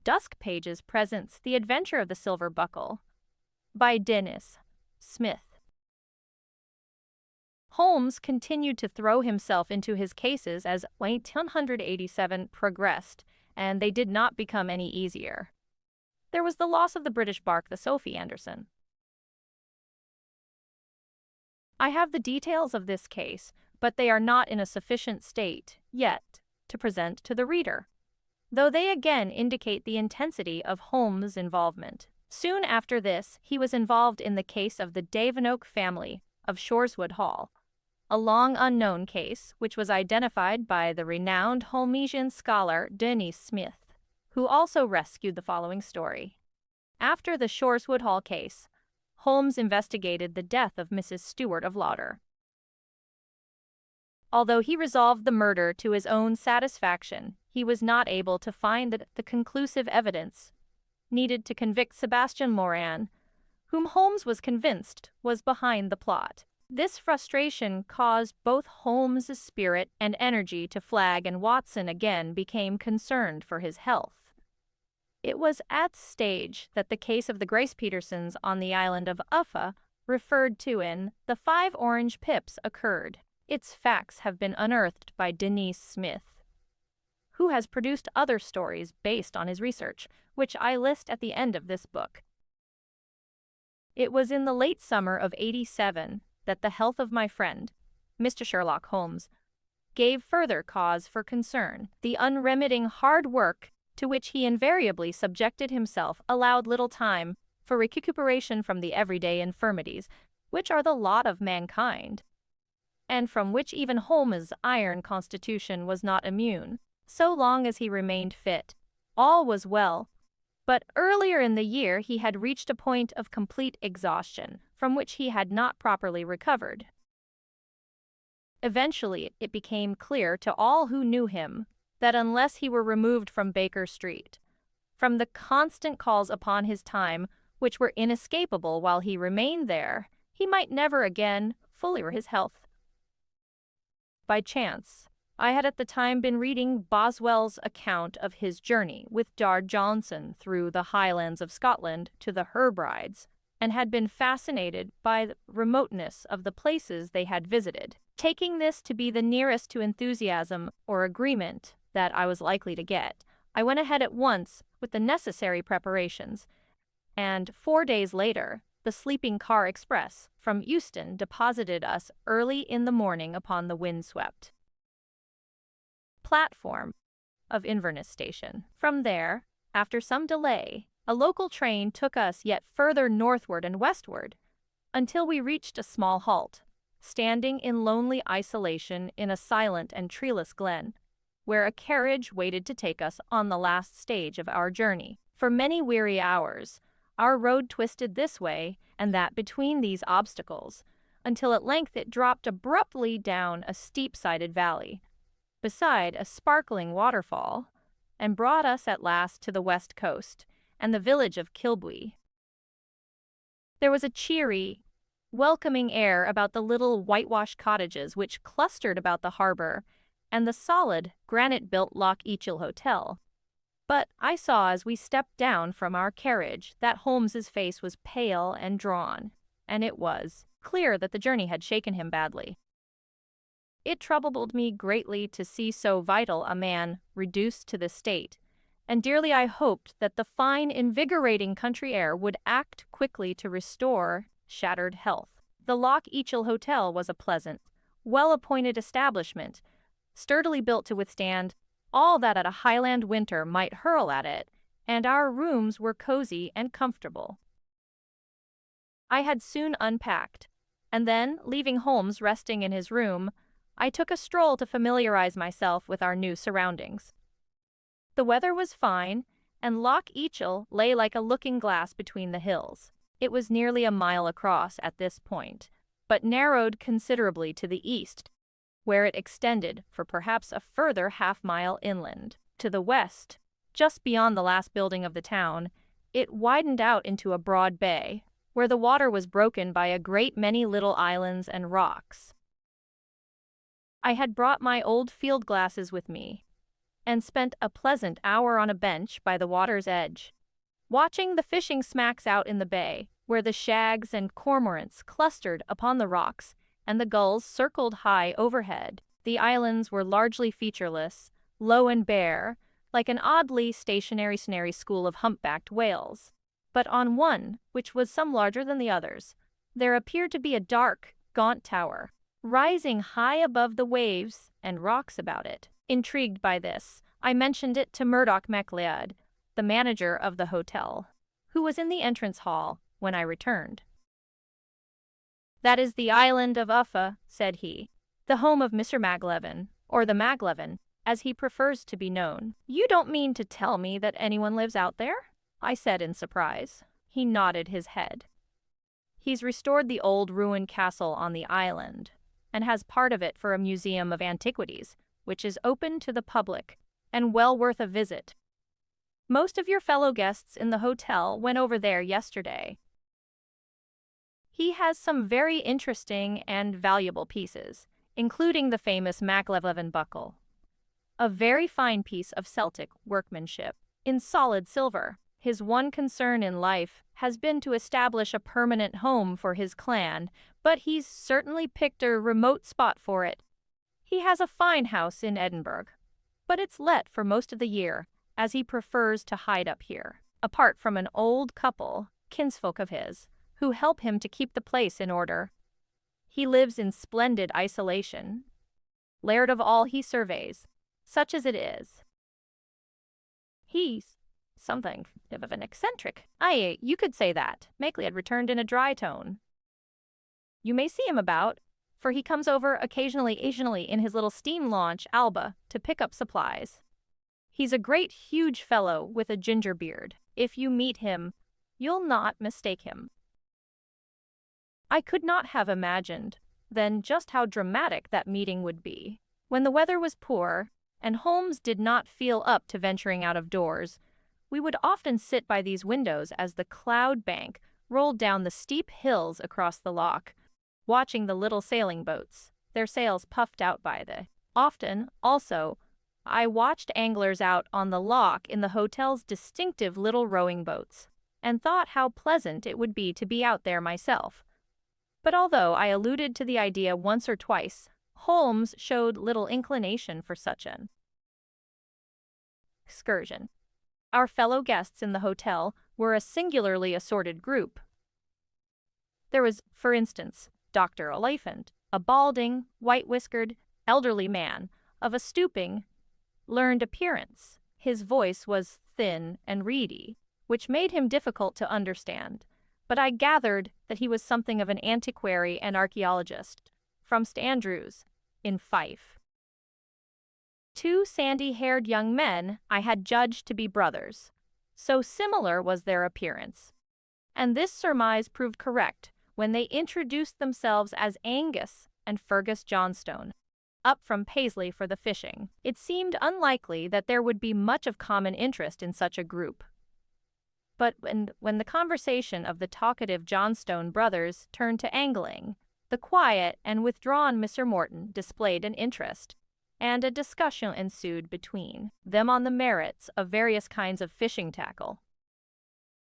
Dusk Pages presents The Adventure of the Silver Buckle by Denis, Smith. Holmes continued to throw himself into his cases as 1887 progressed, and they did not become any easier. There was the loss of the British bark, the Sophie Anderson. I have the details of this case, but they are not in a sufficient state, yet, to present to the reader, though they again indicate the intensity of Holmes' involvement. Soon after this, he was involved in the case of the Davenoak family of Shoreswood Hall, a long unknown case which was identified by the renowned Holmesian scholar Denis Smith, who also rescued the following story. After the Shoreswood Hall case, Holmes investigated the death of Mrs. Stewart of Lauder. Although he resolved the murder to his own satisfaction, he was not able to find the conclusive evidence needed to convict Sebastian Moran, whom Holmes was convinced was behind the plot. This frustration caused both Holmes' spirit and energy to flag, and Watson again became concerned for his health. It was at this stage that the case of the Grace Petersons on the Island of Uffa, referred to in The Five Orange Pips, occurred. Its facts have been unearthed by Denis Smith, who has produced other stories based on his research, which I list at the end of this book. It was in the late summer of '87 that the health of my friend, Mr. Sherlock Holmes, gave further cause for concern. The unremitting hard work to which he invariably subjected himself allowed little time for recuperation from the everyday infirmities which are the lot of mankind, and from which even Holmes' iron constitution was not immune. So long as he remained fit, all was well, but earlier in the year he had reached a point of complete exhaustion, from which he had not properly recovered. Eventually, it became clear to all who knew him that unless he were removed from Baker Street, from the constant calls upon his time, which were inescapable while he remained there, he might never again fully recover his health. By chance, I had at the time been reading Boswell's account of his journey with Dard Johnson through the Highlands of Scotland to the Hebrides, and had been fascinated by the remoteness of the places they had visited. Taking this to be the nearest to enthusiasm or agreement that I was likely to get, I went ahead at once with the necessary preparations, and 4 days later, the sleeping car express from Euston deposited us early in the morning upon the windswept platform of Inverness Station. From there, after some delay, a local train took us yet further northward and westward, until we reached a small halt, standing in lonely isolation in a silent and treeless glen, where a carriage waited to take us on the last stage of our journey. For many weary hours, our road twisted this way and that between these obstacles, until at length it dropped abruptly down a steep-sided valley, beside a sparkling waterfall, and brought us at last to the west coast and the village of Kilbwee. There was a cheery, welcoming air about the little whitewashed cottages which clustered about the harbor and the solid, granite-built Loch Eachel Hotel. But I saw as we stepped down from our carriage that Holmes's face was pale and drawn, and it was clear that the journey had shaken him badly. It troubled me greatly to see so vital a man reduced to this state, and dearly I hoped that the fine, invigorating country air would act quickly to restore shattered health. The Loch Eachel Hotel was a pleasant, well-appointed establishment, sturdily built to withstand all that a Highland winter might hurl at it, and our rooms were cozy and comfortable. I had soon unpacked, and then, leaving Holmes resting in his room, I took a stroll to familiarize myself with our new surroundings. The weather was fine, and Loch Eachel lay like a looking-glass between the hills. It was nearly a mile across at this point, but narrowed considerably to the east, where it extended for perhaps a further half-mile inland. To the west, just beyond the last building of the town, it widened out into a broad bay, where the water was broken by a great many little islands and rocks. I had brought my old field glasses with me, and spent a pleasant hour on a bench by the water's edge, watching the fishing smacks out in the bay, where the shags and cormorants clustered upon the rocks and the gulls circled high overhead. The islands were largely featureless, low and bare, like an oddly stationary school of humpbacked whales. But on one, which was some larger than the others, there appeared to be a dark, gaunt tower, rising high above the waves and rocks about it. Intrigued by this, I mentioned it to Murdoch MacLeod, the manager of the hotel, who was in the entrance hall when I returned. "That is the Island of Uffa," said he, "the home of Mr. Maglevin, or the Maglevin, as he prefers to be known." "You don't mean to tell me that anyone lives out there?" I said in surprise. He nodded his head. "He's restored the old ruined castle on the island, and has part of it for a museum of antiquities, which is open to the public, and well worth a visit. Most of your fellow guests in the hotel went over there yesterday. He has some very interesting and valuable pieces, including the famous Maglevin buckle, a very fine piece of Celtic workmanship, in solid silver. His one concern in life has been to establish a permanent home for his clan, but he's certainly picked a remote spot for it. He has a fine house in Edinburgh, but it's let for most of the year, as he prefers to hide up here, apart from an old couple, kinsfolk of his, who help him to keep the place in order. He lives in splendid isolation, laird of all he surveys, such as it is. He's something of an eccentric. Aye, you could say that," MacLeod returned in a dry tone. "You may see him about, for he comes over occasionally in his little steam launch, Alba, to pick up supplies. He's a great huge fellow with a ginger beard. If you meet him, you'll not mistake him." I could not have imagined, then, just how dramatic that meeting would be. When the weather was poor, and Holmes did not feel up to venturing out of doors, we would often sit by these windows as the cloud bank rolled down the steep hills across the loch, watching the little sailing boats, their sails puffed out by the. Often, also, I watched anglers out on the loch in the hotel's distinctive little rowing boats, and thought how pleasant it would be to be out there myself. But although I alluded to the idea once or twice, Holmes showed little inclination for such an excursion. Our fellow guests in the hotel were a singularly assorted group. There was, for instance, Dr. Oliphant, a balding, white-whiskered, elderly man of a stooping, learned appearance. His voice was thin and reedy, which made him difficult to understand, but I gathered that he was something of an antiquary and archaeologist, from St. Andrews, in Fife. Two sandy-haired young men I had judged to be brothers, so similar was their appearance. And this surmise proved correct when they introduced themselves as Angus and Fergus Johnstone, up from Paisley for the fishing. It seemed unlikely that there would be much of common interest in such a group. But when the conversation of the talkative Johnstone brothers turned to angling, the quiet and withdrawn Mr. Morton displayed an interest, and a discussion ensued between them on the merits of various kinds of fishing tackle.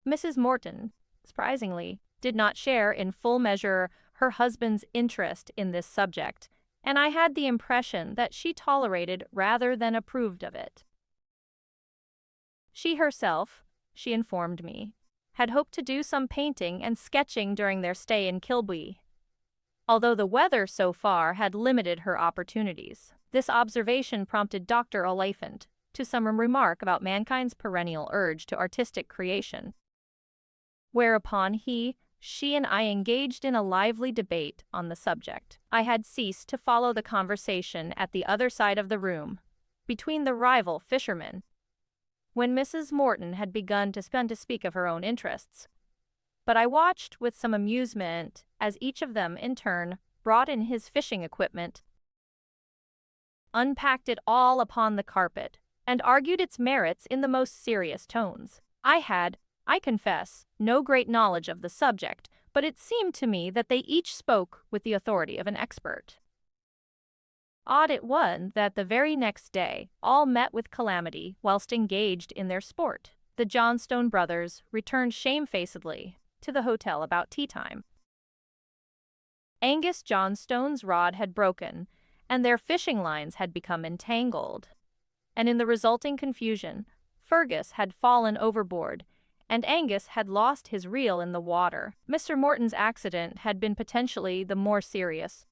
Mrs. Morton, surprisingly, did not share in full measure her husband's interest in this subject, and I had the impression that she tolerated rather than approved of it. She herself, she informed me, had hoped to do some painting and sketching during their stay in Kilbee, although the weather so far had limited her opportunities. This observation prompted Dr. Oliphant to some remark about mankind's perennial urge to artistic creation, whereupon she and I engaged in a lively debate on the subject. I had ceased to follow the conversation at the other side of the room, between the rival fishermen, when Mrs. Morton had begun to speak of her own interests. But I watched with some amusement as each of them in turn brought in his fishing equipment, unpacked it all upon the carpet, and argued its merits in the most serious tones. I had, I confess, no great knowledge of the subject, but it seemed to me that they each spoke with the authority of an expert. Odd it was that the very next day, all met with calamity whilst engaged in their sport. The Johnstone brothers returned shamefacedly to the hotel about tea time. Angus Johnstone's rod had broken, and their fishing lines had become entangled. And in the resulting confusion, Fergus had fallen overboard, and Angus had lost his reel in the water. Mr. Morton's accident had been potentially the more serious,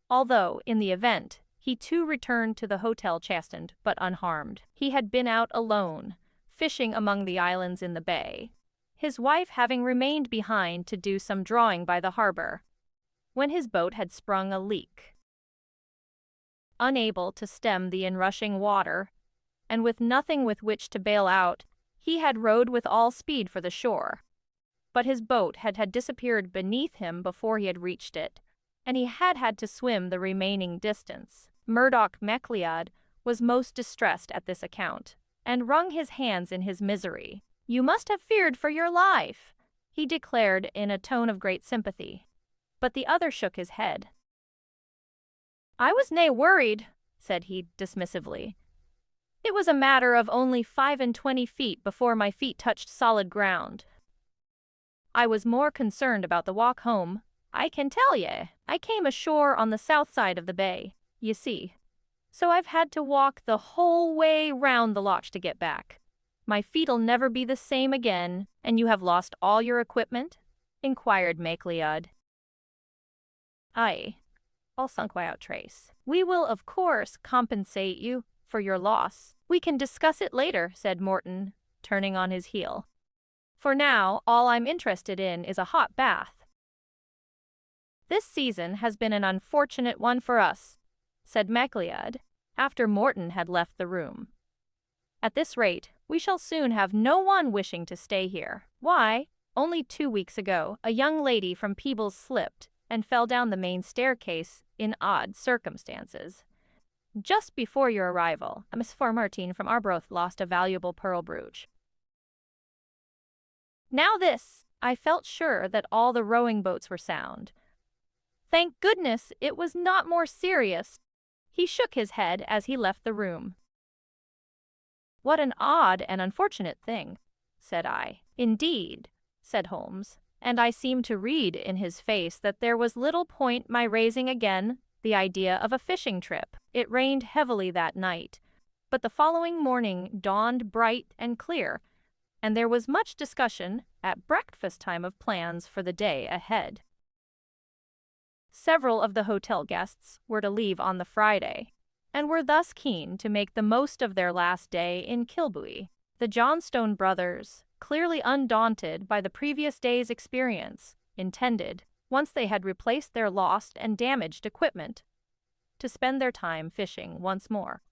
although, in the event, he too returned to the hotel chastened but unharmed. He had been out alone, fishing among the islands in the bay, his wife having remained behind to do some drawing by the harbor, when his boat had sprung a leak. Unable to stem the inrushing water, and with nothing with which to bail out, he had rowed with all speed for the shore. But his boat had disappeared beneath him before he had reached it, and he had had to swim the remaining distance. Murdoch MacLeod was most distressed at this account, and wrung his hands in his misery. "You must have feared for your life," he declared in a tone of great sympathy. But the other shook his head. "I was nae worried," said he dismissively. "It was a matter of only 25 feet before my feet touched solid ground. I was more concerned about the walk home, I can tell ye. I came ashore on the south side of the bay, you see, so I've had to walk the whole way round the loch to get back. My feet'll never be the same again." "And you have lost all your equipment?" inquired MacLeod. "Aye, all sunk without trace. We will, of course, compensate you for your loss. We can discuss it later," said Morton, turning on his heel. "For now, all I'm interested in is a hot bath." "This season has been an unfortunate one for us," said MacLeod, after Morton had left the room. "At this rate, we shall soon have no one wishing to stay here. Why, only 2 weeks ago, a young lady from Peebles slipped and fell down the main staircase in odd circumstances. Just before your arrival, Miss Formartine from Arbroath lost a valuable pearl brooch. Now this, I felt sure that all the rowing boats were sound. Thank goodness it was not more serious." He shook his head as he left the room. "What an odd and unfortunate thing," said I. "Indeed," said Holmes, and I seemed to read in his face that there was little point my raising again the idea of a fishing trip. It rained heavily that night, but the following morning dawned bright and clear, and there was much discussion at breakfast time of plans for the day ahead. Several of the hotel guests were to leave on the Friday, and were thus keen to make the most of their last day in Kilbuie. The Johnstone brothers, clearly undaunted by the previous day's experience, intended, once they had replaced their lost and damaged equipment, to spend their time fishing once more.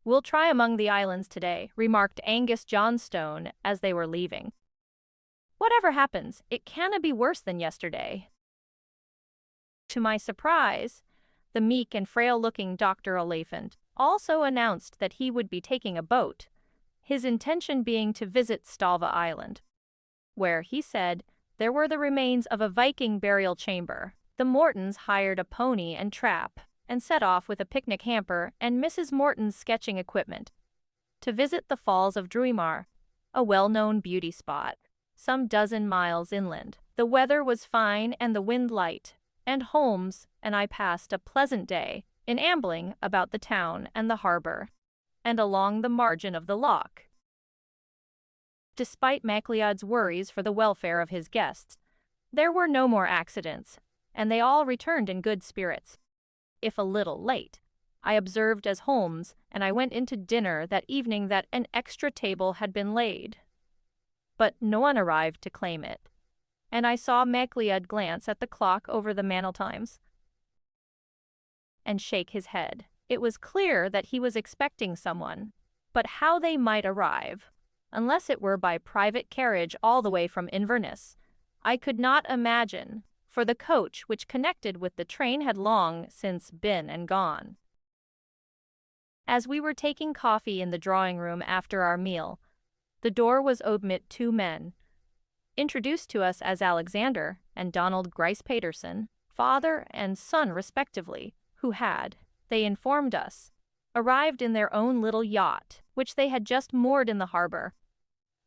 "We'll try among the islands today," remarked Angus Johnstone as they were leaving. "Whatever happens, it canna be worse than yesterday." To my surprise, the meek and frail-looking Dr. Oliphant also announced that he would be taking a boat, his intention being to visit Stalva Island, where, he said, there were the remains of a Viking burial chamber. The Mortons hired a pony and trap, and set off with a picnic hamper and Mrs. Morton's sketching equipment, to visit the Falls of Druimar, a well-known beauty spot, some dozen miles inland. The weather was fine and the wind light, and Holmes and I passed a pleasant day in ambling about the town and the harbor, and along the margin of the loch. Despite MacLeod's worries for the welfare of his guests, there were no more accidents, and they all returned in good spirits. If a little late, I observed as Holmes and I went into dinner that evening that an extra table had been laid. But no one arrived to claim it, and I saw MacLeod glance at the clock over the manteltimes and shake his head. It was clear that he was expecting someone, but how they might arrive, unless it were by private carriage all the way from Inverness, I could not imagine, for the coach which connected with the train had long since been and gone. As we were taking coffee in the drawing-room after our meal, the door was opened by 2 men, introduced to us as Alexander and Donald Grice Paterson, father and son respectively, who had, they informed us, arrived in their own little yacht, which they had just moored in the harbor.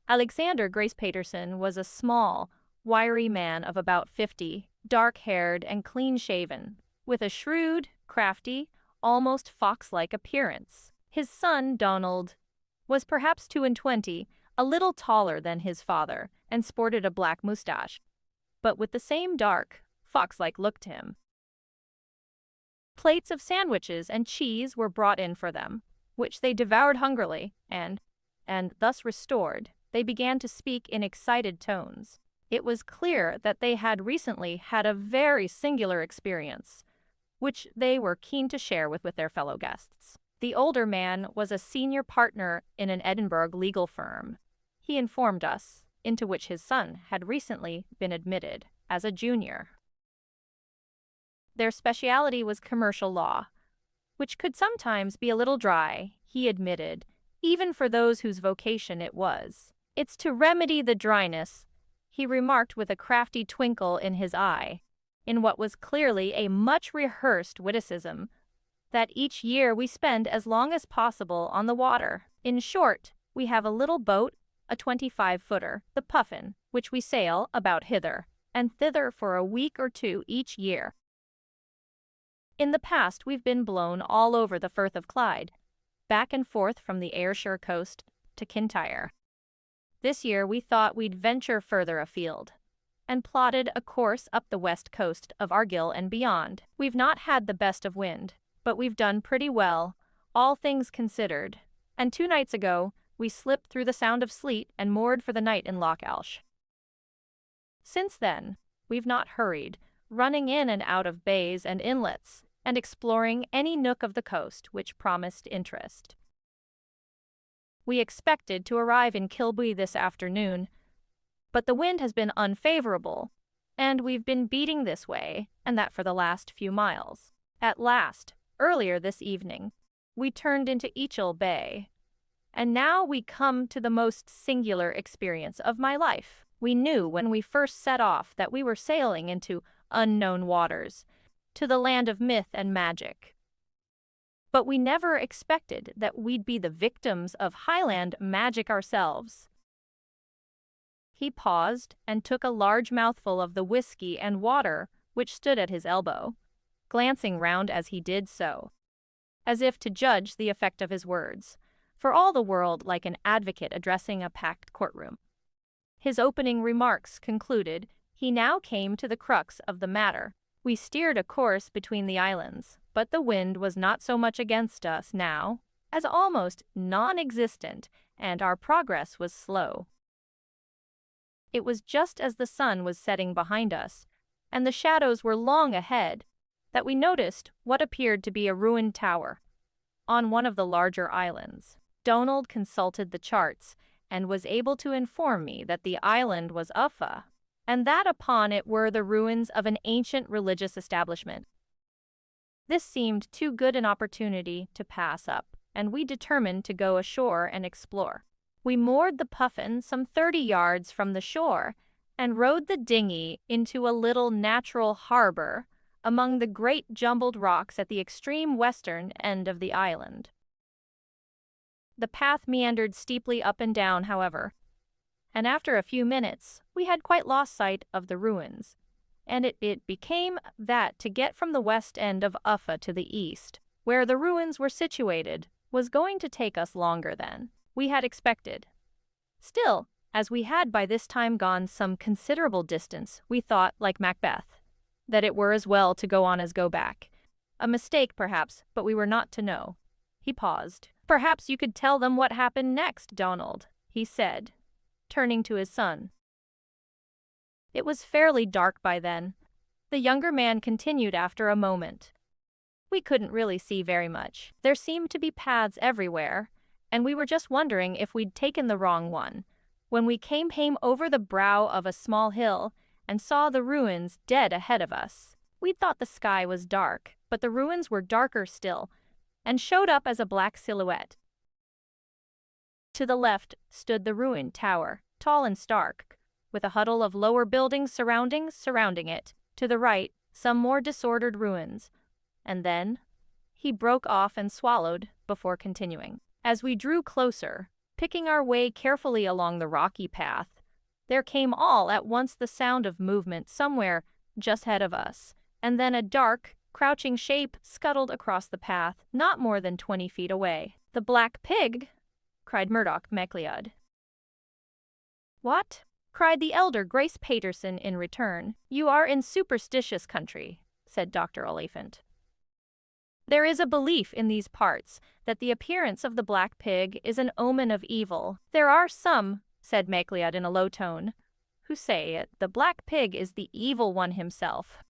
Alexander Grace Paterson was a small, wiry man of about 50, dark-haired and clean-shaven, with a shrewd, crafty, almost fox-like appearance. His son, Donald, was perhaps 22, a little taller than his father, and sported a black moustache, but with the same dark, fox-like look to him. Plates of sandwiches and cheese were brought in for them, which they devoured hungrily, and thus restored, they began to speak in excited tones. It was clear that they had recently had a very singular experience, which they were keen to share with their fellow guests. The older man was a senior partner in an Edinburgh legal firm, he informed us, into which his son had recently been admitted as a junior. Their specialty was commercial law, which could sometimes be a little dry, he admitted, even for those whose vocation it was. It's to remedy the dryness, he remarked with a crafty twinkle in his eye, in what was clearly a much-rehearsed witticism, that each year we spend as long as possible on the water. In short, we have a little boat, a 25-footer, the Puffin, which we sail about hither and thither for a week or two each year. In the past, we've been blown all over the Firth of Clyde, back and forth from the Ayrshire coast to Kintyre. This year, we thought we'd venture further afield, and plotted a course up the west coast of Argyll and beyond. We've not had the best of wind, but we've done pretty well, all things considered, and 2 nights ago, we slipped through the Sound of Sleat and moored for the night in Loch Alsh. Since then, we've not hurried, running in and out of bays and inlets, and exploring any nook of the coast which promised interest. We expected to arrive in Kilby this afternoon, but the wind has been unfavorable, and we've been beating this way and that for the last few miles. At last, earlier this evening, we turned into Eachell Bay, and now we come to the most singular experience of my life. We knew when we first set off that we were sailing into unknown waters, to the land of myth and magic. But we never expected that we'd be the victims of Highland magic ourselves. He paused and took a large mouthful of the whiskey and water which stood at his elbow, glancing round as he did so, as if to judge the effect of his words, for all the world like an advocate addressing a packed courtroom. His opening remarks concluded, he now came to the crux of the matter. We steered a course between the islands, but the wind was not so much against us now, as almost non-existent, and our progress was slow. It was just as the sun was setting behind us, and the shadows were long ahead, that we noticed what appeared to be a ruined tower on one of the larger islands. Donald consulted the charts and was able to inform me that the island was Uffa, and that upon it were the ruins of an ancient religious establishment. This seemed too good an opportunity to pass up, and we determined to go ashore and explore. We moored the Puffin some 30 yards from the shore and rowed the dinghy into a little natural harbor among the great jumbled rocks at the extreme western end of the island. The path meandered steeply up and down, however, and after a few minutes, we had quite lost sight of the ruins, and it became that to get from the west end of Uffa to the east, where the ruins were situated, was going to take us longer than we had expected. Still, as we had by this time gone some considerable distance, we thought, like Macbeth, that it were as well to go on as go back. A mistake, perhaps, but we were not to know. He paused. "Perhaps you could tell them what happened next, Donald," he said, turning to his son. It was fairly dark by then. The younger man continued after a moment. We couldn't really see very much. There seemed to be paths everywhere, and we were just wondering if we'd taken the wrong one, when we came over the brow of a small hill and saw the ruins dead ahead of us. We thought the sky was dark, but the ruins were darker still, and showed up as a black silhouette. To the left stood the ruined tower, tall and stark, with a huddle of lower buildings surrounding it. To the right, some more disordered ruins. And then, He broke off and swallowed before continuing. As we drew closer, picking our way carefully along the rocky path, there came all at once the sound of movement somewhere just ahead of us, and then a dark, crouching shape scuttled across the path not more than 20 feet away. "The black pig!" cried Murdoch MacLeod. "What?" cried the elder Grace Paterson in return. "You are in superstitious country," said Dr. Oliphant. "There is a belief in these parts that the appearance of the black pig is an omen of evil. There are some," said MacLeod in a low tone, "who say the black pig is the evil one himself."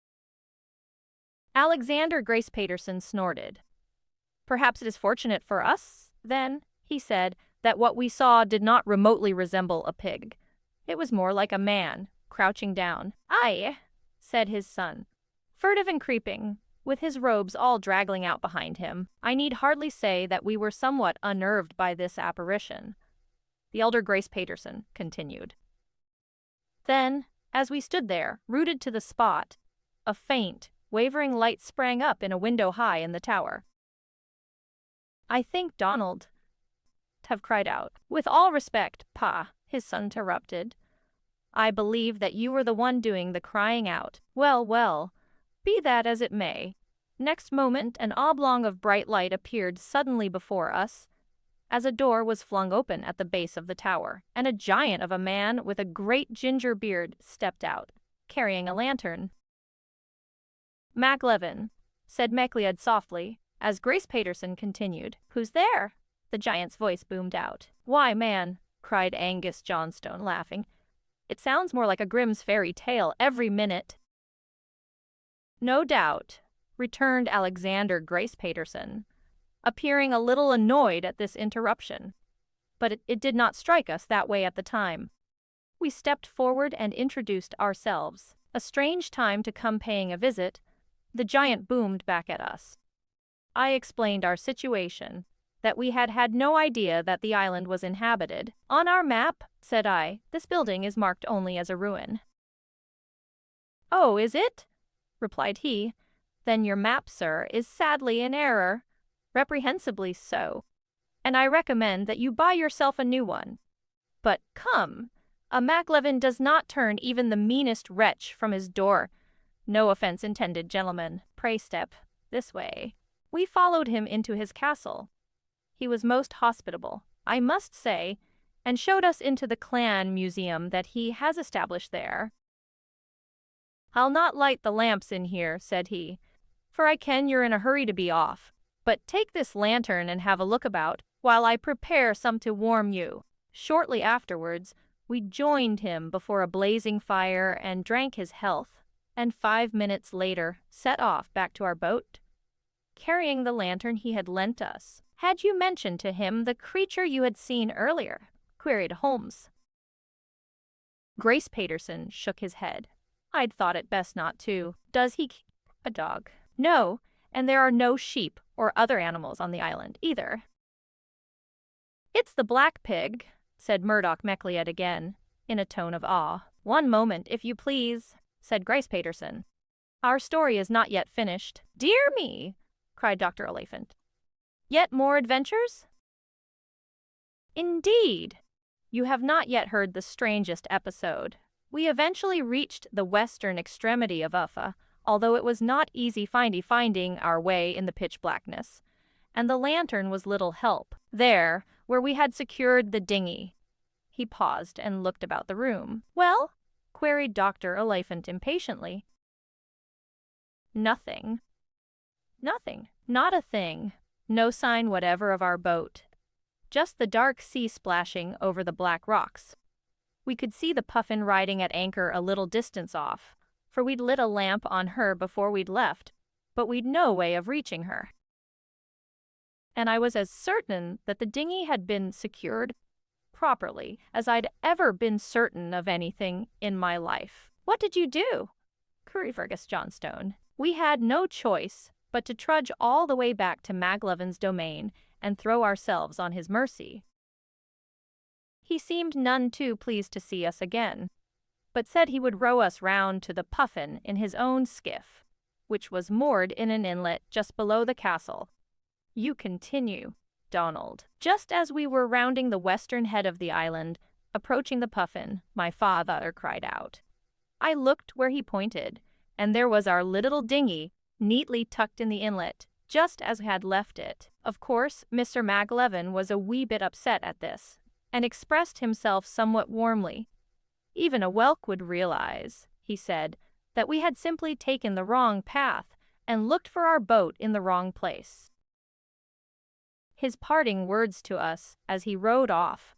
Alexander Grace Paterson snorted. "Perhaps it is fortunate for us, then," he said, "that what we saw did not remotely resemble a pig. It was more like a man, crouching down." "Aye," said his son, "furtive and creeping, with his robes all draggling out behind him. I need hardly say that we were somewhat unnerved by this apparition," the elder Grace Paterson continued. Then, as we stood there, rooted to the spot, a faint, wavering light sprang up in a window high in the tower. "I think Donald," have cried out. "With all respect, Pa," his son interrupted, "I believe that you were the one doing the crying out. Well, well, be that as it may." Next moment an oblong of bright light appeared suddenly before us, as a door was flung open at the base of the tower, and a giant of a man with a great ginger beard stepped out, carrying a lantern. "MacLevin," said MacLeod softly, as Grace Paterson continued. "Who's there?" the giant's voice boomed out. "Why, man," cried Angus Johnstone, laughing, "it sounds more like a Grimm's fairy tale every minute." "No doubt," returned Alexander Grace Paterson, appearing a little annoyed at this interruption. But it did not strike us that way at the time. We stepped forward and introduced ourselves. "A strange time to come paying a visit," the giant boomed back at us. I explained our situation, that we had had no idea that the island was inhabited. "On our map," said I, "this building is marked only as a ruin." "Oh, is it?" replied he. "Then your map, sir, is sadly in error, reprehensibly so, and I recommend that you buy yourself a new one. But come, a MacLevin does not turn even the meanest wretch from his door. No offense intended, gentlemen. Pray step this way." We followed him into his castle. He was most hospitable, I must say, and showed us into the clan museum that he has established there. "I'll not light the lamps in here," said he, "for I ken you're in a hurry to be off. But take this lantern and have a look about, while I prepare some to warm you." Shortly afterwards, we joined him before a blazing fire and drank his health, and 5 minutes later set off back to our boat, carrying the lantern he had lent us. "Had you mentioned to him the creature you had seen earlier?" queried Holmes. Grace Paterson shook his head. "I'd thought it best not to. Does he keep a dog?" "No, and there are no sheep or other animals on the island, either." "It's the black pig," said Murdoch MacLeod again, in a tone of awe. "One moment, if you please," said Grace Paterson. "Our story is not yet finished." "Dear me!" cried Dr. Oliphant. "Yet more adventures?" "Indeed! You have not yet heard the strangest episode. We eventually reached the western extremity of Uffa, although it was not easy finding our way in the pitch blackness, and the lantern was little help. There, where we had secured the dinghy." He paused and looked about the room. "Well?" queried Dr. Oliphant impatiently. "Nothing. Nothing. Not a thing. No sign whatever of our boat. Just the dark sea splashing over the black rocks. We could see the Puffin riding at anchor a little distance off, for we'd lit a lamp on her before we'd left, but we'd no way of reaching her. And I was as certain that the dinghy had been secured properly as I'd ever been certain of anything in my life." "What did you do?" queried Fergus Johnstone. "We had no choice but to trudge all the way back to MacLevin's domain and throw ourselves on his mercy. He seemed none too pleased to see us again, but said he would row us round to the Puffin in his own skiff, which was moored in an inlet just below the castle. You continue, Donald. Just as we were rounding the western head of the island, approaching the puffin, my father cried out. I looked where he pointed, and there was our little dinghy, neatly tucked in the inlet, just as we had left it. Of course, Mr. Maglevin was a wee bit upset at this, and expressed himself somewhat warmly. Even a whelk would realize, he said, that we had simply taken the wrong path and looked for our boat in the wrong place. His parting words to us as he rowed off,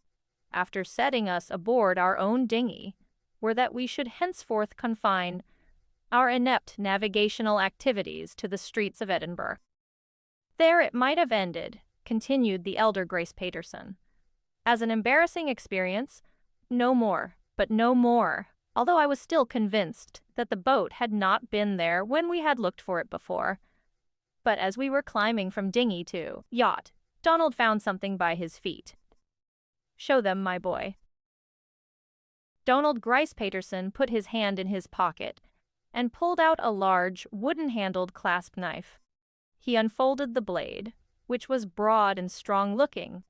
after setting us aboard our own dinghy, were that we should henceforth confine our inept navigational activities to the streets of Edinburgh. There it might have ended, continued the elder Grace Paterson. As an embarrassing experience, no more, but no more, although I was still convinced that the boat had not been there when we had looked for it before. But as we were climbing from dinghy to yacht, Donald found something by his feet. Show them, my boy. Donald Gryce Paterson put his hand in his pocket and pulled out a large, wooden-handled clasp knife. He unfolded the blade, which was broad and strong-looking,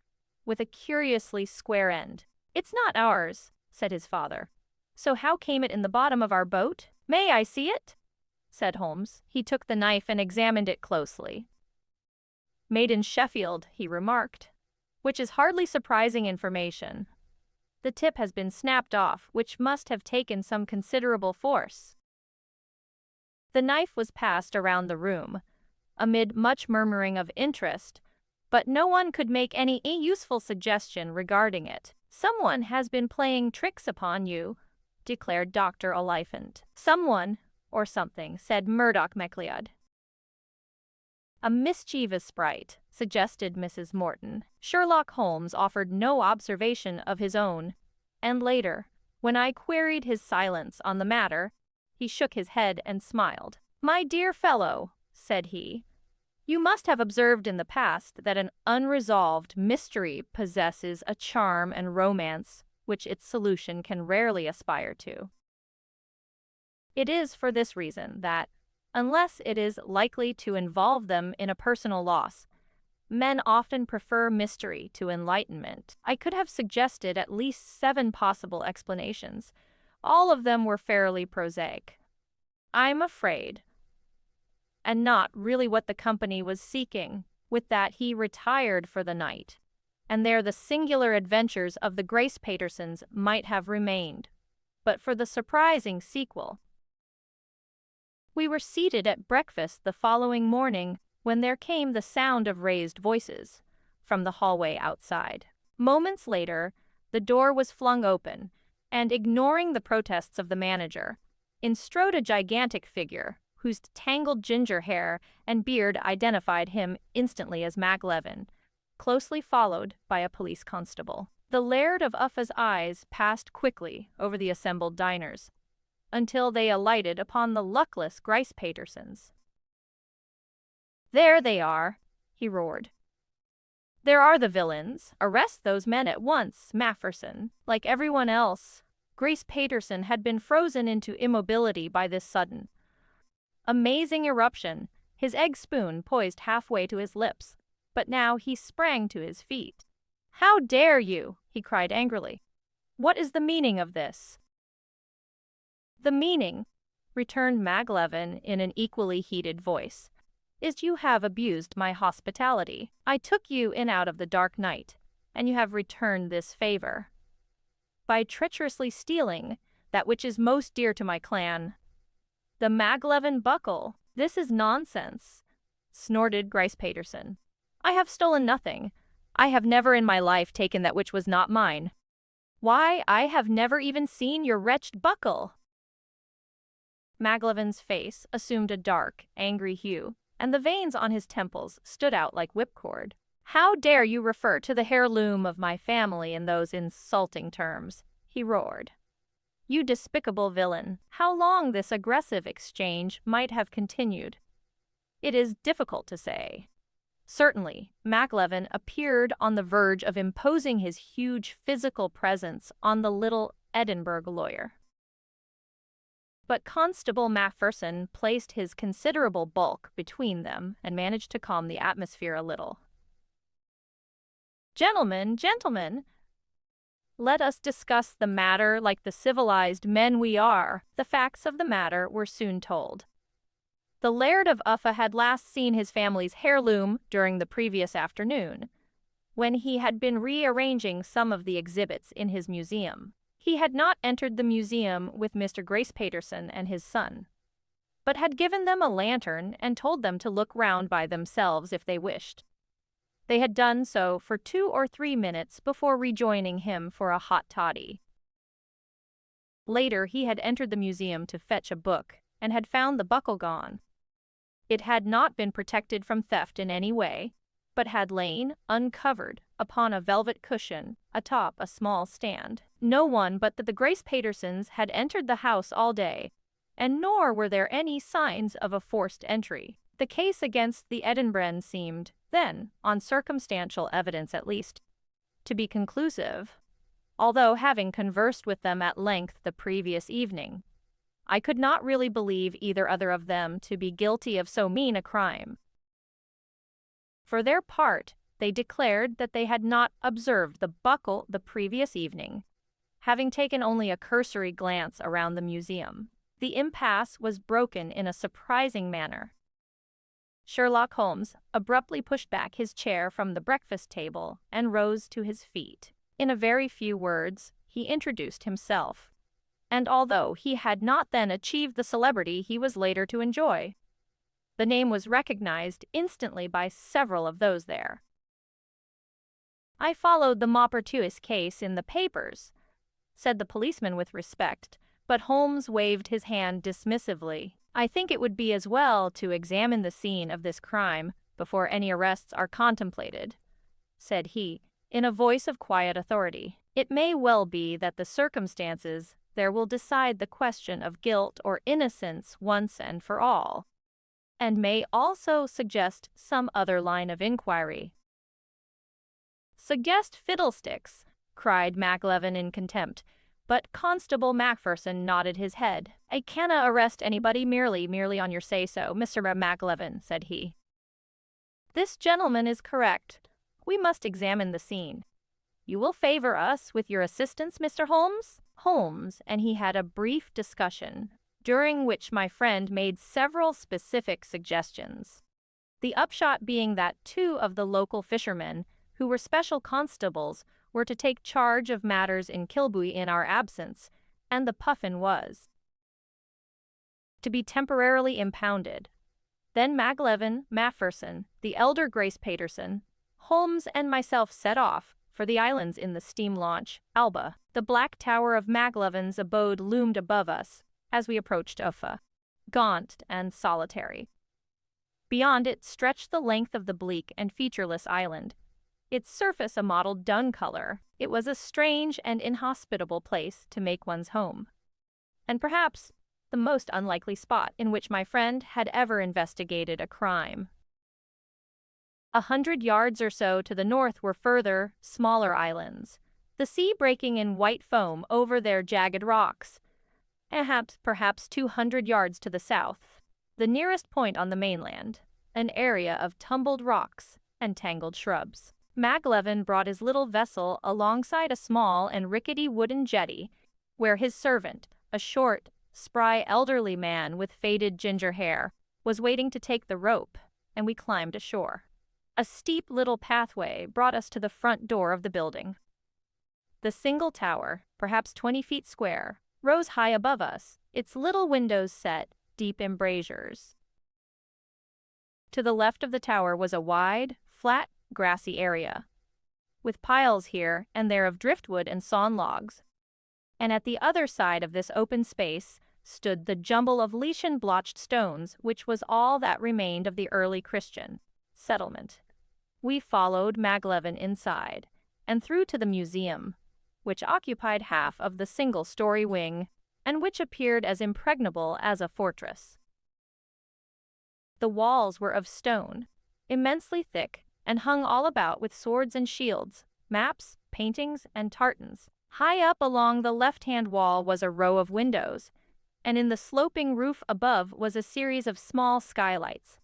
with a curiously square end. It's not ours, said his father. So how came it in the bottom of our boat? May I see it? Said Holmes. He took the knife and examined it closely. Made in Sheffield, he remarked, which is hardly surprising information. The tip has been snapped off, which must have taken some considerable force. The knife was passed around the room, amid much murmuring of interest, but no one could make any useful suggestion regarding it. Someone has been playing tricks upon you, declared Dr. Oliphant. Someone, or something, said Murdoch MacLeod. A mischievous sprite, suggested Mrs. Morton. Sherlock Holmes offered no observation of his own, and later, when I queried his silence on the matter, he shook his head and smiled. My dear fellow, said he, you must have observed in the past that an unresolved mystery possesses a charm and romance which its solution can rarely aspire to. It is for this reason that, unless it is likely to involve them in a personal loss, men often prefer mystery to enlightenment. I could have suggested at least 7 possible explanations. All of them were fairly prosaic. I'm afraid, and not really what the company was seeking. With that, he retired for the night, and there the singular adventures of the Grace Patersons might have remained, but for the surprising sequel. We were seated at breakfast the following morning when there came the sound of raised voices from the hallway outside. Moments later, the door was flung open, and ignoring the protests of the manager, in strode a gigantic figure whose tangled ginger hair and beard identified him instantly as Maglevin, closely followed by a police constable. The Laird of Uffa's eyes passed quickly over the assembled diners, until they alighted upon the luckless Gryce Patersons. There they are, he roared. There are the villains. Arrest those men at once, Mafferson. Like everyone else, Grace Paterson had been frozen into immobility by this sudden, amazing eruption, his egg spoon poised halfway to his lips, but now he sprang to his feet. How dare you? He cried angrily. What is the meaning of this? The meaning, returned Maglevin in an equally heated voice, is you have abused my hospitality. I took you in out of the dark night, and you have returned this favor by treacherously stealing that which is most dear to my clan, the Maglevin buckle. This is nonsense, snorted Gryce Paterson. I have stolen nothing. I have never in my life taken that which was not mine. Why, I have never even seen your wretched buckle. Maglevin's face assumed a dark, angry hue, and the veins on his temples stood out like whipcord. How dare you refer to the heirloom of my family in those insulting terms? He roared. You despicable villain, how long this aggressive exchange might have continued? It is difficult to say. Certainly, Maglevin appeared on the verge of imposing his huge physical presence on the little Edinburgh lawyer. but Constable Macpherson placed his considerable bulk between them and managed to calm the atmosphere a little. "Gentlemen, gentlemen, let us discuss the matter like the civilized men we are." The facts of the matter were soon told. The Laird of Uffa had last seen his family's heirloom during the previous afternoon, when he had been rearranging some of the exhibits in his museum. He had not entered the museum with Mr. Grace Paterson and his son, but had given them a lantern and told them to look round by themselves if they wished. They had done so for 2 or 3 minutes before rejoining him for a hot toddy. Later he had entered the museum to fetch a book and had found the buckle gone. It had not been protected from theft in any way, but had lain uncovered upon a velvet cushion atop a small stand. No one but the Grace Patersons had entered the house all day, and nor were there any signs of a forced entry. The case against the Edinburghs seemed, then, on circumstantial evidence at least, to be conclusive, although having conversed with them at length the previous evening, I could not really believe either other of them to be guilty of so mean a crime. For their part, they declared that they had not observed the buckle the previous evening, having taken only a cursory glance around the museum. The impasse was broken in a surprising manner. Sherlock Holmes abruptly pushed back his chair from the breakfast table and rose to his feet. In a very few words, he introduced himself, and although he had not then achieved the celebrity he was later to enjoy, the name was recognized instantly by several of those there. "I followed the Maupertuis case in the papers," said the policeman with respect, but Holmes waved his hand dismissively. "I think it would be as well to examine the scene of this crime before any arrests are contemplated," said he, in a voice of quiet authority. "It may well be that the circumstances there will decide the question of guilt or innocence once and for all, and may also suggest some other line of inquiry." "Suggest fiddlesticks!" cried Maclevin in contempt, but Constable Macpherson nodded his head. "I canna arrest anybody merely on your say-so, Mr. Maclevin," said he. "This gentleman is correct. We must examine the scene. You will favor us with your assistance, Mr. Holmes?" Holmes and he had a brief discussion, during which my friend made several specific suggestions. The upshot being that 2 of the local fishermen, who were special constables, were to take charge of matters in Kilbury in our absence, and the Puffin was to be temporarily impounded. Then Maclevin, Macpherson, the elder Grace Paterson, Holmes and myself set off for the islands in the steam launch Alba. The black tower of Maclevin's abode loomed above us as we approached Uffa, gaunt and solitary. Beyond it stretched the length of the bleak and featureless island, its surface a mottled dun color. It was a strange and inhospitable place to make one's home, and perhaps the most unlikely spot in which my friend had ever investigated a crime. 100 yards or so to the north were further, smaller islands, the sea breaking in white foam over their jagged rocks. Perhaps 200 yards to the south, the nearest point on the mainland, an area of tumbled rocks and tangled shrubs. Maclevin brought his little vessel alongside a small and rickety wooden jetty, where his servant, a short, spry elderly man with faded ginger hair, was waiting to take the rope, and we climbed ashore. A steep little pathway brought us to the front door of the building. The single tower, perhaps 20 feet square, rose high above us, its little windows set deep embrasures. To the left of the tower was a wide, flat, grassy area, with piles here and there of driftwood and sawn logs, and at the other side of this open space stood the jumble of lichen-blotched stones which was all that remained of the early Christian settlement. We followed Maclevin inside, and through to the museum, which occupied half of the single-story wing, and which appeared as impregnable as a fortress. The walls were of stone, immensely thick, and hung all about with swords and shields, maps, paintings, and tartans. High up along the left-hand wall was a row of windows, and in the sloping roof above was a series of small skylights,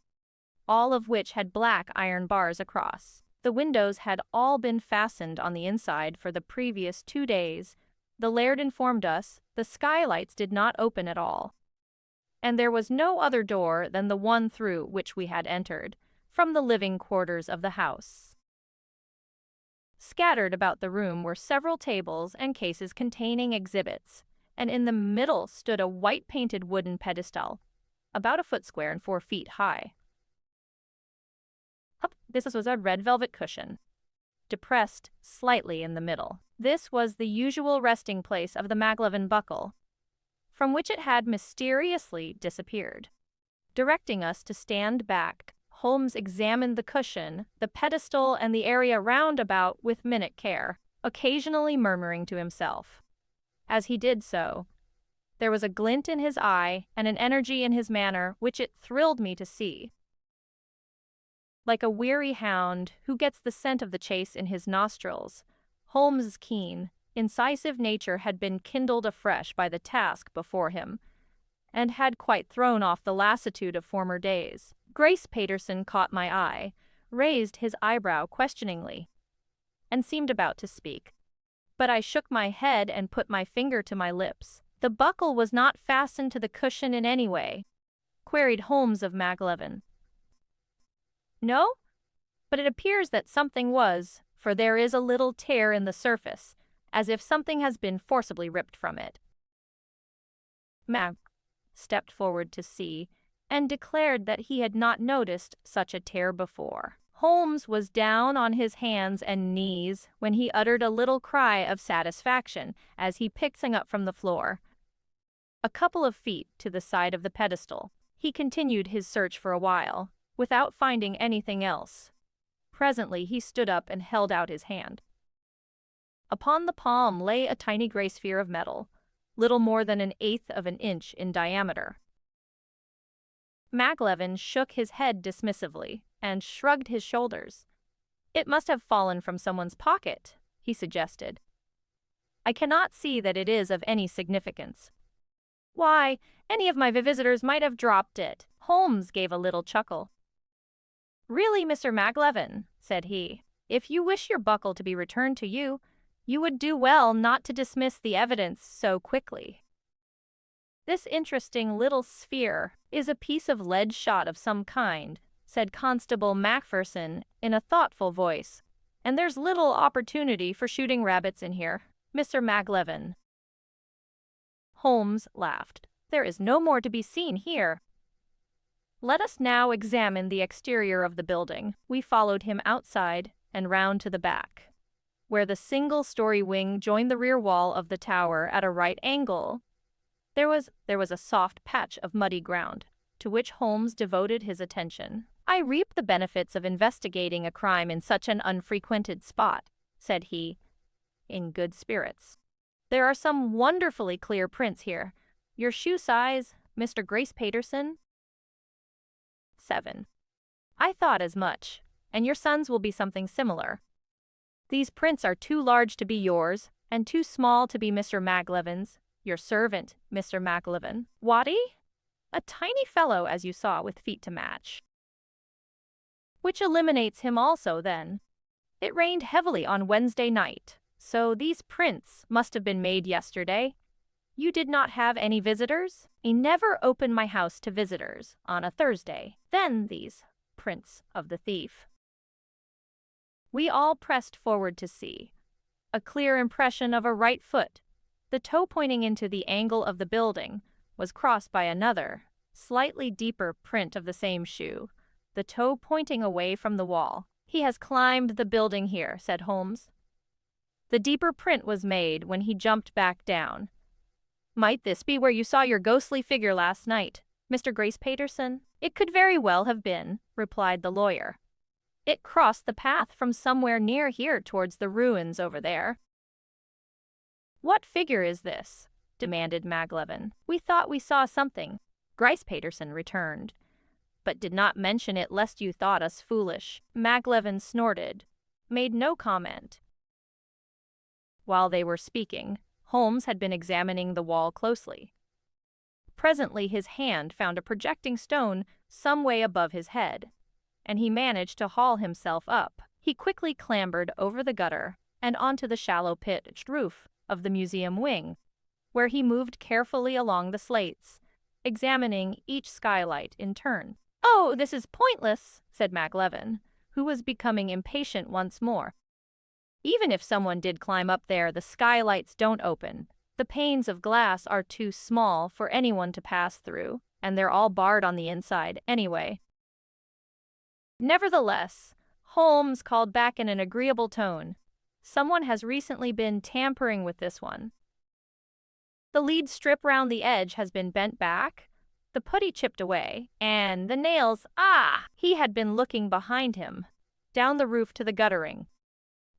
all of which had black iron bars across. The windows had all been fastened on the inside for the previous 2 days. The laird informed us the skylights did not open at all, and there was no other door than the one through which we had entered, from the living quarters of the house. Scattered about the room were several tables and cases containing exhibits, and in the middle stood a white-painted wooden pedestal, about a foot square and 4 feet high. This was a red velvet cushion, depressed slightly in the middle. This was the usual resting place of the Magleven buckle, from which it had mysteriously disappeared. Directing us to stand back, Holmes examined the cushion, the pedestal, and the area round about with minute care, occasionally murmuring to himself. As he did so, there was a glint in his eye and an energy in his manner which it thrilled me to see. Like a weary hound who gets the scent of the chase in his nostrils, Holmes's keen, incisive nature had been kindled afresh by the task before him, and had quite thrown off the lassitude of former days. Grace Paterson caught my eye, raised his eyebrow questioningly, and seemed about to speak. But I shook my head and put my finger to my lips. The buckle was not fastened to the cushion in any way, queried Holmes of Magleven. No, but it appears that something was, for there is a little tear in the surface, as if something has been forcibly ripped from it. Mag stepped forward to see, and declared that he had not noticed such a tear before. Holmes was down on his hands and knees when he uttered a little cry of satisfaction as he picked something up from the floor. A couple of feet to the side of the pedestal, he continued his search for a while, without finding anything else. Presently he stood up and held out his hand. Upon the palm lay a tiny grey sphere of metal, little more than 1/8 of an inch in diameter. Magleven shook his head dismissively and shrugged his shoulders. It must have fallen from someone's pocket, he suggested. I cannot see that it is of any significance. Why, any of my visitors might have dropped it. Holmes gave a little chuckle. Really, Mr. Magleven, said he, if you wish your buckle to be returned to you, you would do well not to dismiss the evidence so quickly. This interesting little sphere is a piece of lead shot of some kind, said Constable Macpherson in a thoughtful voice, and there's little opportunity for shooting rabbits in here, Mr. Magleven. Holmes laughed. There is no more to be seen here. Let us now examine the exterior of the building. We followed him outside and round to the back, where the single-story wing joined the rear wall of the tower at a right angle. There was a soft patch of muddy ground, to which Holmes devoted his attention. I reap the benefits of investigating a crime in such an unfrequented spot, said he, in good spirits. There are some wonderfully clear prints here. Your shoe size, Mr. Grace Paterson? 7. I thought as much, and your son's will be something similar. These prints are too large to be yours, and too small to be Mr. Magleven's. Your servant, Mr. Magleven. Watty? A tiny fellow, as you saw, with feet to match. Which eliminates him also, then. It rained heavily on Wednesday night, so these prints must have been made yesterday. You did not have any visitors? I never open my house to visitors on a Thursday. Then these prints of the thief. We all pressed forward to see. A clear impression of a right foot. The toe pointing into the angle of the building was crossed by another, slightly deeper print of the same shoe, the toe pointing away from the wall. He has climbed the building here, said Holmes. The deeper print was made when he jumped back down. Might this be where you saw your ghostly figure last night, Mr. Grace Paterson? It could very well have been, replied the lawyer. It crossed the path from somewhere near here towards the ruins over there. What figure is this? Demanded Magleven. We thought we saw something, Grace Paterson returned, but did not mention it lest you thought us foolish. Magleven snorted, made no comment. While they were speaking, Holmes had been examining the wall closely. Presently his hand found a projecting stone some way above his head, and he managed to haul himself up. He quickly clambered over the gutter and onto the shallow pitched roof of the museum wing, where he moved carefully along the slates, examining each skylight in turn. "Oh, this is pointless," said Maclevin, who was becoming impatient once more. "Even if someone did climb up there, the skylights don't open. The panes of glass are too small for anyone to pass through, and they're all barred on the inside anyway." Nevertheless, Holmes called back in an agreeable tone, "Someone has recently been tampering with this one. The lead strip round the edge has been bent back, the putty chipped away, and the nails, He had been looking behind him, down the roof to the guttering.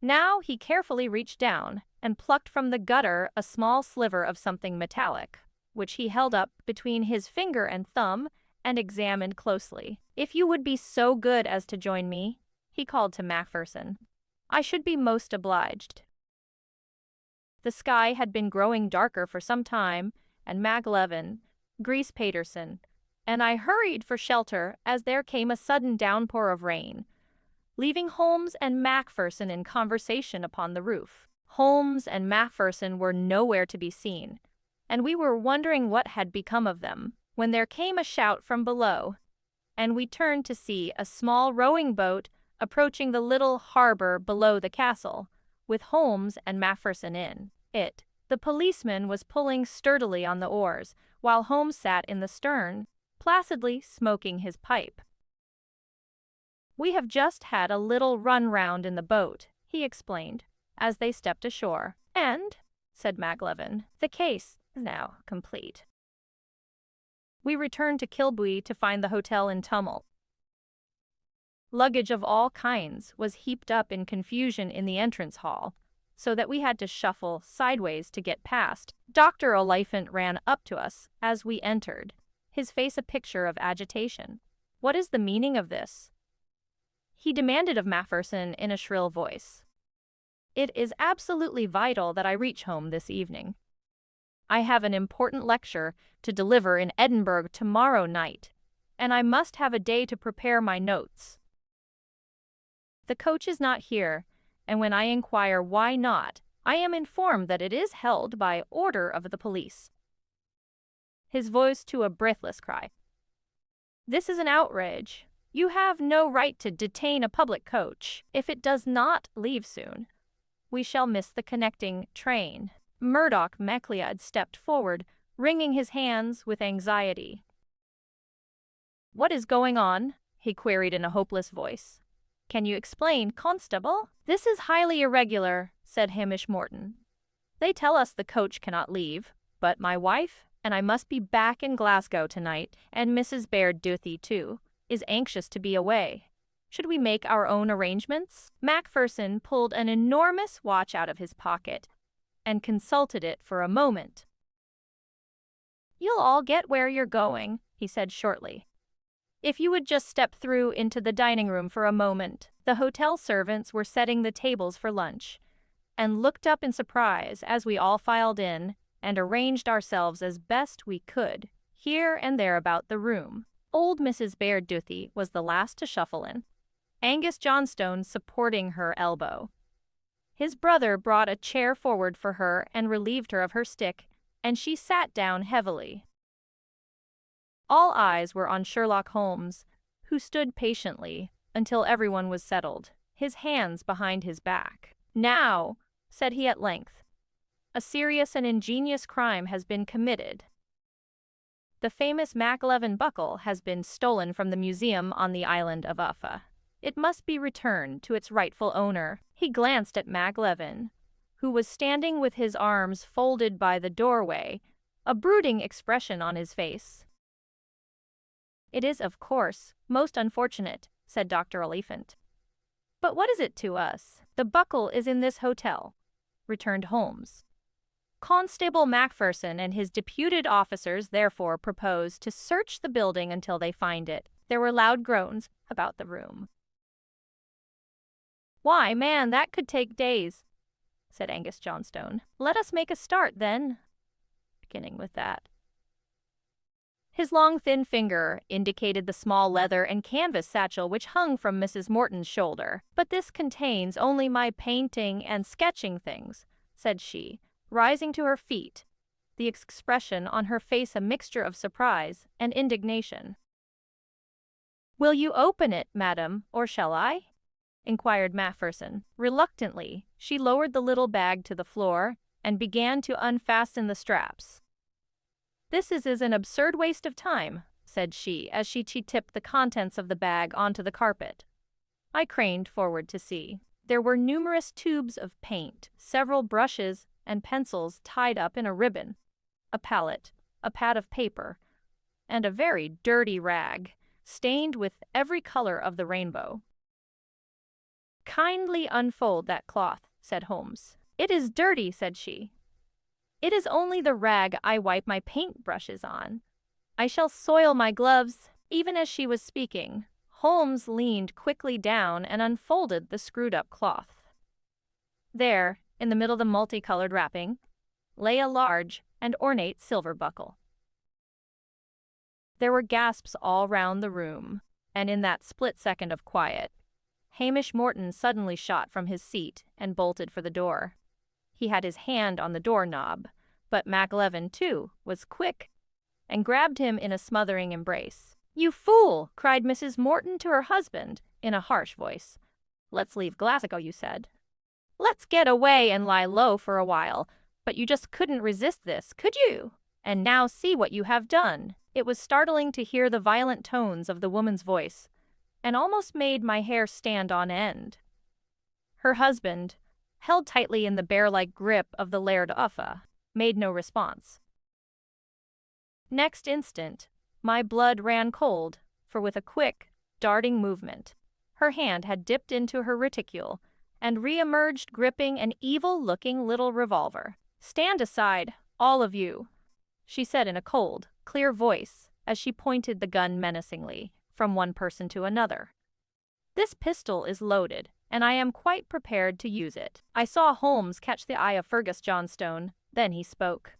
Now he carefully reached down and plucked from the gutter a small sliver of something metallic, which he held up between his finger and thumb and examined closely. "If you would be so good as to join me," he called to Macpherson, "I should be most obliged." The sky had been growing darker for some time, and Maclevin, Grease Paterson, and I hurried for shelter as there came a sudden downpour of rain, leaving Holmes and Macpherson in conversation upon the roof. Holmes and Macpherson were nowhere to be seen, and we were wondering what had become of them, when there came a shout from below, and we turned to see a small rowing boat approaching the little harbor below the castle, with Holmes and Macpherson in it. The policeman was pulling sturdily on the oars, while Holmes sat in the stern, placidly smoking his pipe. "We have just had a little run round in the boat," he explained, as they stepped ashore. "And," said Maclevin, "the case is now complete." We returned to Kilbury to find the hotel in tumult. Luggage of all kinds was heaped up in confusion in the entrance hall, so that we had to shuffle sideways to get past. Dr. Oliphant ran up to us as we entered, his face a picture of agitation. "What is the meaning of this?" he demanded of Macpherson in a shrill voice. "It is absolutely vital that I reach home this evening. I have an important lecture to deliver in Edinburgh tomorrow night, and I must have a day to prepare my notes. The coach is not here, and when I inquire why not, I am informed that it is held by order of the police." His voice to a breathless cry. "This is an outrage. You have no right to detain a public coach if it does not leave soon. We shall miss the connecting train." Murdoch Macleod stepped forward, wringing his hands with anxiety. "What is going on?" he queried in a hopeless voice. "Can you explain, Constable?" "This is highly irregular," said Hamish Morton. "They tell us the coach cannot leave, but my wife and I must be back in Glasgow tonight, and Mrs. Baird Duthie, too, is anxious to be away. Should we make our own arrangements?" Macpherson pulled an enormous watch out of his pocket and consulted it for a moment. "You'll all get where you're going," he said shortly. "If you would just step through into the dining room for a moment." The hotel servants were setting the tables for lunch, and looked up in surprise as we all filed in and arranged ourselves as best we could, here and there about the room. Old Mrs. Baird Duthie was the last to shuffle in, Angus Johnstone supporting her elbow. His brother brought a chair forward for her and relieved her of her stick, and she sat down heavily. All eyes were on Sherlock Holmes, who stood patiently until everyone was settled, his hands behind his back. "Now," said he at length, "a serious and ingenious crime has been committed. The famous Maclevin buckle has been stolen from the museum on the Island of Uffa. It must be returned to its rightful owner." He glanced at Maclevin, who was standing with his arms folded by the doorway, a brooding expression on his face. "It is, of course, most unfortunate," said Dr. Oliphant. "But what is it to us? The buckle is in this hotel," returned Holmes. "Constable Macpherson and his deputed officers therefore propose to search the building until they find it." There were loud groans about the room. "Why, man, that could take days," said Angus Johnstone. "Let us make a start, then, beginning with that." His long, thin finger indicated the small leather and canvas satchel which hung from Mrs. Morton's shoulder. "But this contains only my painting and sketching things," said she, rising to her feet, the expression on her face a mixture of surprise and indignation. "Will you open it, madam, or shall I?" inquired Macpherson. Reluctantly, she lowered the little bag to the floor and began to unfasten the straps. "This is an absurd waste of time," said she as she tipped the contents of the bag onto the carpet. I craned forward to see. There were numerous tubes of paint, several brushes and pencils tied up in a ribbon, a palette, a pad of paper, and a very dirty rag, stained with every color of the rainbow. "Kindly unfold that cloth," said Holmes. "It is dirty," said she. "It is only the rag I wipe my paint brushes on. I shall soil my gloves." Even as she was speaking, Holmes leaned quickly down and unfolded the screwed-up cloth. There, in the middle of the multicolored wrapping, lay a large and ornate silver buckle. There were gasps all round the room, and in that split second of quiet, Hamish Morton suddenly shot from his seat and bolted for the door. He had his hand on the doorknob, but Maclevin, too, was quick and grabbed him in a smothering embrace. "You fool!" cried Mrs. Morton to her husband in a harsh voice. "Let's leave Glasgow, you said. Let's get away and lie low for a while, but you just couldn't resist this, could you? And now see what you have done." It was startling to hear the violent tones of the woman's voice, and almost made my hair stand on end. Her husband, held tightly in the bear-like grip of the Laird of Uffa, made no response. Next instant, my blood ran cold, for with a quick, darting movement, her hand had dipped into her reticule and re-emerged gripping an evil-looking little revolver. "Stand aside, all of you," she said in a cold, clear voice as she pointed the gun menacingly from one person to another. "This pistol is loaded, and I am quite prepared to use it." I saw Holmes catch the eye of Fergus Johnstone, then he spoke.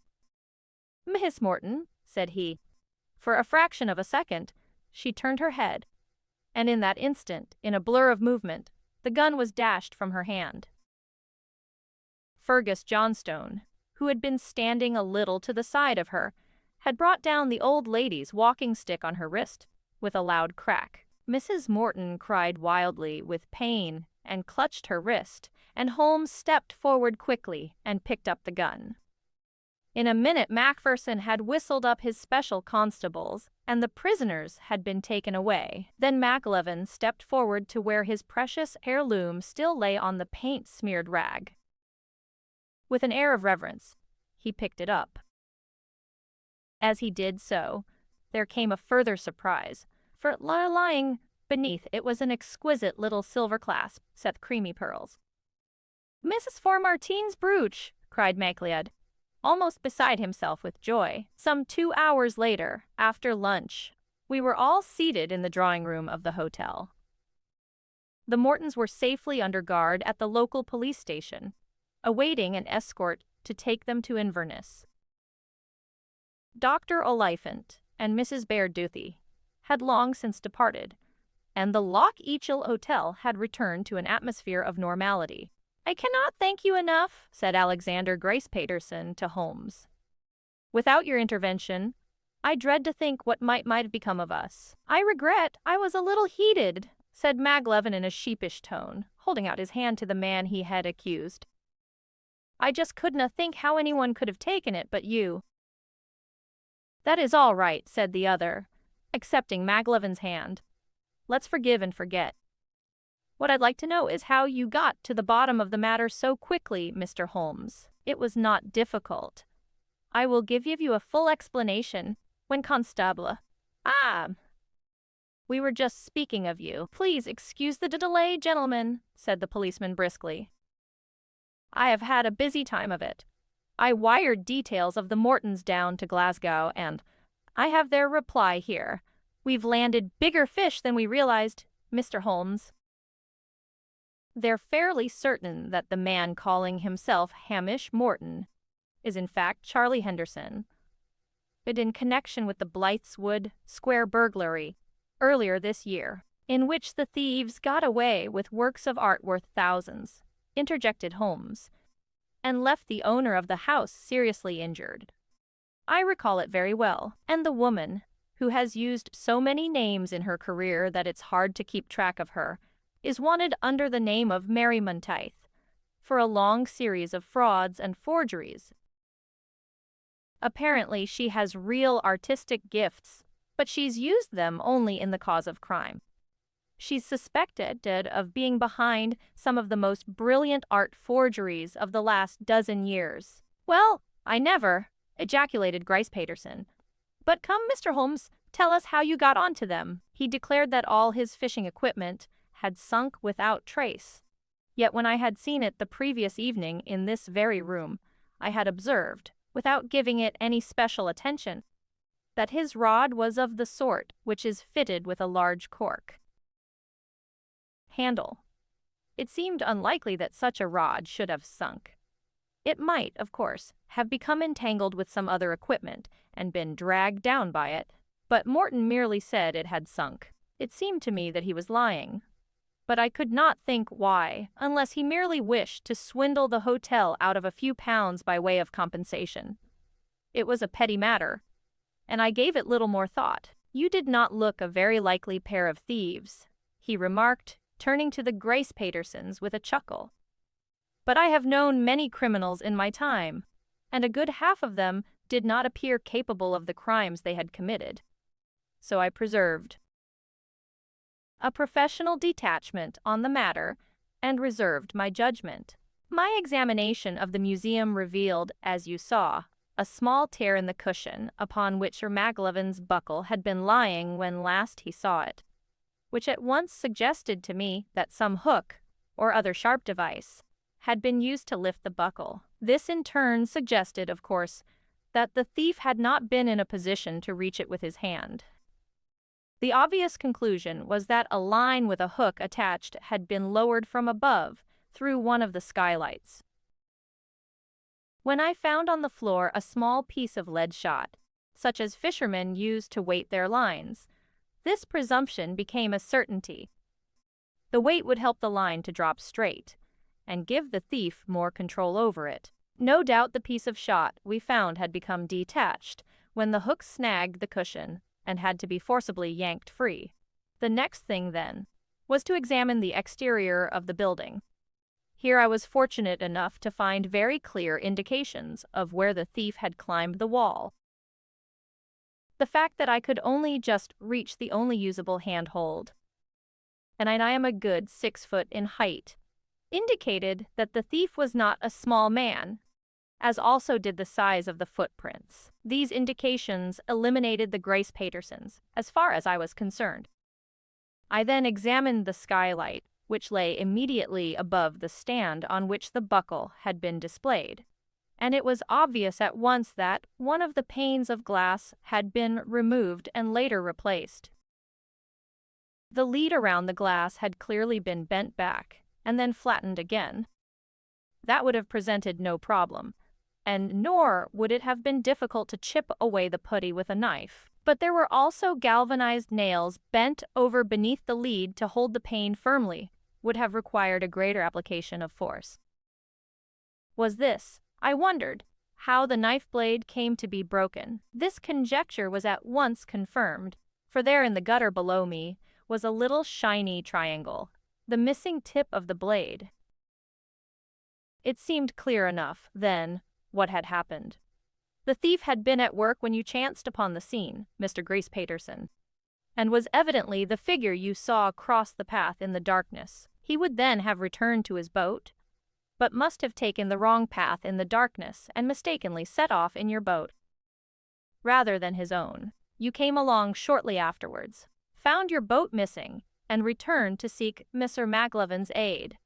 "Miss Morton," said he. For a fraction of a second, she turned her head, and in that instant, in a blur of movement, the gun was dashed from her hand. Fergus Johnstone, who had been standing a little to the side of her, had brought down the old lady's walking stick on her wrist, with a loud crack. Mrs. Morton cried wildly with pain and clutched her wrist, and Holmes stepped forward quickly and picked up the gun. In a minute Macpherson had whistled up his special constables, and the prisoners had been taken away. Then Maclevin stepped forward to where his precious heirloom still lay on the paint-smeared rag. With an air of reverence, he picked it up. As he did so, there came a further surprise, for lying beneath it was an exquisite little silver clasp set with creamy pearls. "Mrs. Formartine's brooch!" cried Macleod, almost beside himself with joy. Some 2 hours later, after lunch, we were all seated in the drawing-room of the hotel. The Mortons were safely under guard at the local police station, awaiting an escort to take them to Inverness. Dr. Oliphant and Mrs. Bairduthie had long since departed, and the Loch Eachel Hotel had returned to an atmosphere of normality. "I cannot thank you enough," said Alexander Grace Paterson to Holmes. "Without your intervention, I dread to think what might have become of us." "I regret I was a little heated," said Maclevin in a sheepish tone, holding out his hand to the man he had accused. "I just couldna think how anyone could have taken it but you." "That is all right," said the other, accepting Maclevin's hand. "Let's forgive and forget. What I'd like to know is how you got to the bottom of the matter so quickly, Mr. Holmes. It was not difficult. I will give you a full explanation when Constable." "Ah, we were just speaking of you. Please excuse the delay, gentlemen," said the policeman briskly. "I have had a busy time of it. I wired details of the Mortons down to Glasgow, and I have their reply here. We've landed bigger fish than we realized, Mr. Holmes. They're fairly certain that the man calling himself Hamish Morton is in fact Charlie Henderson. but in connection with the Blytheswood Square burglary earlier this year, in which the thieves got away with works of art worth thousands, interjected Holmes, and left the owner of the house seriously injured. I recall it very well, and the woman, who has used so many names in her career that it's hard to keep track of her, is wanted under the name of Mary Monteith for a long series of frauds and forgeries. Apparently, she has real artistic gifts, but she's used them only in the cause of crime. She's suspected of being behind some of the most brilliant art forgeries of the last dozen years. Well, I never, ejaculated Grice Paterson. But come, Mr. Holmes, tell us how you got onto them. He declared that all his fishing equipment had sunk without trace. Yet when I had seen it the previous evening in this very room, I had observed, without giving it any special attention, that his rod was of the sort which is fitted with a large cork handle. It seemed unlikely that such a rod should have sunk. It might, of course, have become entangled with some other equipment and been dragged down by it, but Morton merely said it had sunk. It seemed to me that he was lying, but I could not think why, unless he merely wished to swindle the hotel out of a few pounds by way of compensation. It was a petty matter, and I gave it little more thought. You did not look a very likely pair of thieves, he remarked, turning to the Grice Patersons with a chuckle. But I have known many criminals in my time, and a good half of them did not appear capable of the crimes they had committed. So I preserved a professional detachment on the matter and reserved my judgment. My examination of the museum revealed, as you saw, a small tear in the cushion upon which Sir Magleven's buckle had been lying when last he saw it, which at once suggested to me that some hook, or other sharp device, had been used to lift the buckle. This in turn suggested, of course, that the thief had not been in a position to reach it with his hand. The obvious conclusion was that a line with a hook attached had been lowered from above through one of the skylights. When I found on the floor a small piece of lead shot, such as fishermen use to weight their lines, this presumption became a certainty. The weight would help the line to drop straight, and give the thief more control over it. No doubt the piece of shot we found had become detached when the hook snagged the cushion and had to be forcibly yanked free. The next thing, then, was to examine the exterior of the building. Here I was fortunate enough to find very clear indications of where the thief had climbed the wall. The fact that I could only just reach the only usable handhold, and I am a good 6 foot in height, indicated that the thief was not a small man, as also did the size of the footprints. These indications eliminated the Grice Patersons, as far as I was concerned. I then examined the skylight, which lay immediately above the stand on which the buckle had been displayed, and it was obvious at once that one of the panes of glass had been removed and later replaced. The lead around the glass had clearly been bent back and then flattened again. That would have presented no problem, and nor would it have been difficult to chip away the putty with a knife. But there were also galvanized nails bent over beneath the lead to hold the pane firmly, would have required a greater application of force. Was this, I wondered, how the knife blade came to be broken? This conjecture was at once confirmed, for there in the gutter below me was a little shiny triangle, the missing tip of the blade. It seemed clear enough, then, what had happened. The thief had been at work when you chanced upon the scene, Mr. Grice Paterson, and was evidently the figure you saw cross the path in the darkness. He would then have returned to his boat, but must have taken the wrong path in the darkness and mistakenly set off in your boat, rather than his own. You came along shortly afterwards, found your boat missing, and returned to seek Mr. Magleven's aid.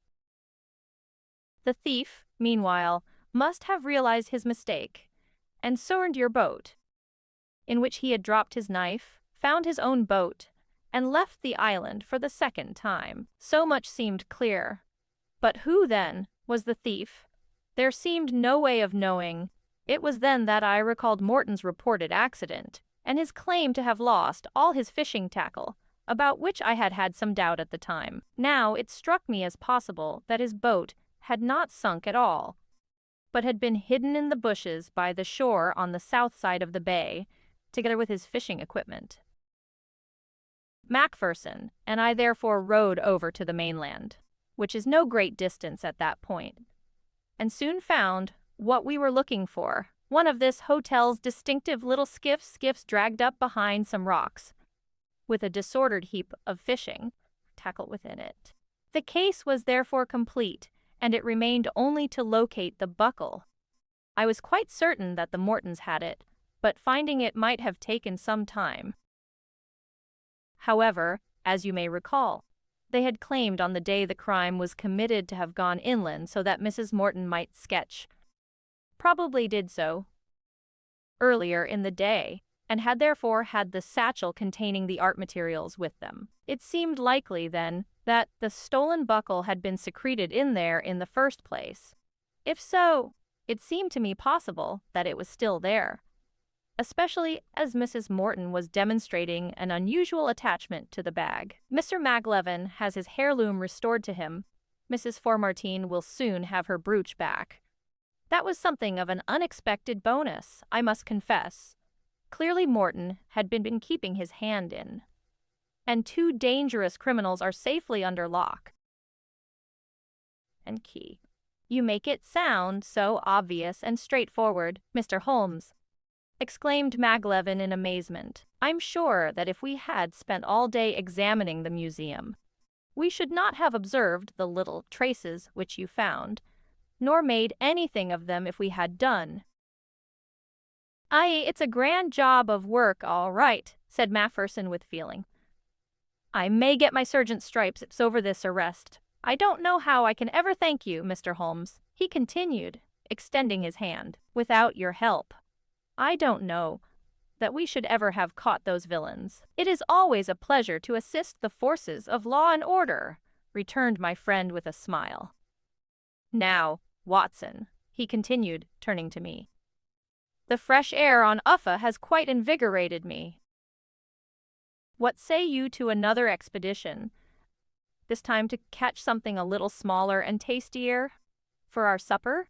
The thief, meanwhile, must have realized his mistake, and soared your boat, in which he had dropped his knife, found his own boat, and left the island for the second time. So much seemed clear. But who, then, was the thief? There seemed no way of knowing, It was then that I recalled Morton's reported accident, and his claim to have lost all his fishing tackle, about which I had had some doubt at the time. Now it struck me as possible that his boat had not sunk at all, but had been hidden in the bushes by the shore on the south side of the bay, together with his fishing equipment. Macpherson and I therefore rowed over to the mainland, which is no great distance at that point, and soon found what we were looking for, one of this hotel's distinctive little skiffs dragged up behind some rocks, with a disordered heap of fishing tackle within it. The case was therefore complete, and it remained only to locate the buckle. I was quite certain that the Mortons had it, but finding it might have taken some time. However, as you may recall, they had claimed on the day the crime was committed to have gone inland so that Mrs. Morton might sketch. Probably did so earlier in the day, and had therefore had the satchel containing the art materials with them. It seemed likely, then, that the stolen buckle had been secreted in there in the first place. If so, it seemed to me possible that it was still there, especially as Mrs. Morton was demonstrating an unusual attachment to the bag. Mr. Maglevin has his heirloom restored to him. Mrs. Formartine will soon have her brooch back. That was something of an unexpected bonus, I must confess. Clearly Morton had been keeping his hand in, and two dangerous criminals are safely under lock and key. You make it sound so obvious and straightforward, Mr. Holmes, exclaimed Maglevin in amazement. I'm sure that if we had spent all day examining the museum, we should not have observed the little traces which you found, nor made anything of them if we had done. Aye, it's a grand job of work, all right, said Macpherson with feeling. I may get my sergeant's stripes over this arrest. I don't know how I can ever thank you, Mr. Holmes, he continued, extending his hand. Without your help, I don't know that we should ever have caught those villains. It is always a pleasure to assist the forces of law and order, returned my friend with a smile. Now, Watson, he continued, turning to me, the fresh air on Uffa has quite invigorated me. What say you to another expedition, this time to catch something a little smaller and tastier for our supper?